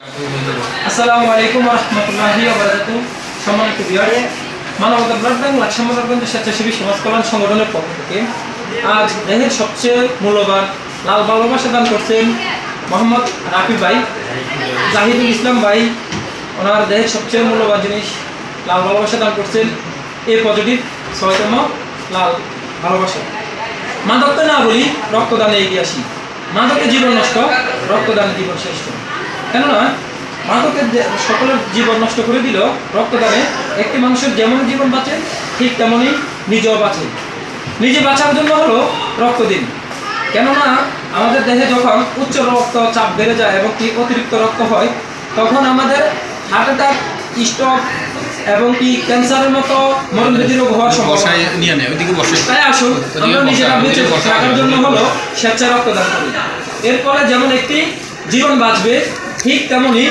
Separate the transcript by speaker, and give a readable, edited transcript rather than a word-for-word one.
Speaker 1: আসসালামু আলাইকুম ওয়া রাহমাতুল্লাহি ওয়া বারাকাতুহু। সম্মানিত ভিউয়ার, মানবতা ব্লাড ব্যাংক লাকসামগঞ্জ স্বেচ্ছাসেবী সমাজ কল্যাণ সংগঠনের পক্ষ থেকে আজ দেহের সবচেয়ে মূল্যবান লাল ভালোবাসা দান করছেন মোহাম্মদ রাফি ভাই, জাহিদুল ইসলাম ভাই। ওনার দেহের সবচেয়ে মূল্যবান জিনিস লাল ভালোবাসা দান করছেন। এ পজিটিভ ৬তম লাল ভালোবাসা। মাদককে না বলি, রক্তদানে এগিয়ে আসি। মাদকে জীবন নষ্ট, রক্তদানে জীবন শ্রেষ্ঠ। কেননা মাদকের সকলের জীবন নষ্ট করে দিল, রক্তদানে একটি মানুষের যেমন জীবন বাঁচে ঠিক তেমনই নিজেও বাঁচে। নিজে বাঁচার জন্য হলো রক্ত দিন। কেননা আমাদের দেহে যখন উচ্চ রক্তচাপ বেড়ে যায় এবং কি অতিরিক্ত রক্ত হয়, তখন আমাদের হার্ট অ্যাটাক, স্ট্রোক এবং কি ক্যান্সারের মতো মরণব্যাধি রোগ হওয়ার সম্ভাবনা। তাই আসুন আমরা নিজেরা বেঁচে থাকার জন্য হলো স্বেচ্ছায় রক্তদান করি। এরপরে যেমন একটি জীবন বাঁচবে ঠিক তেমনই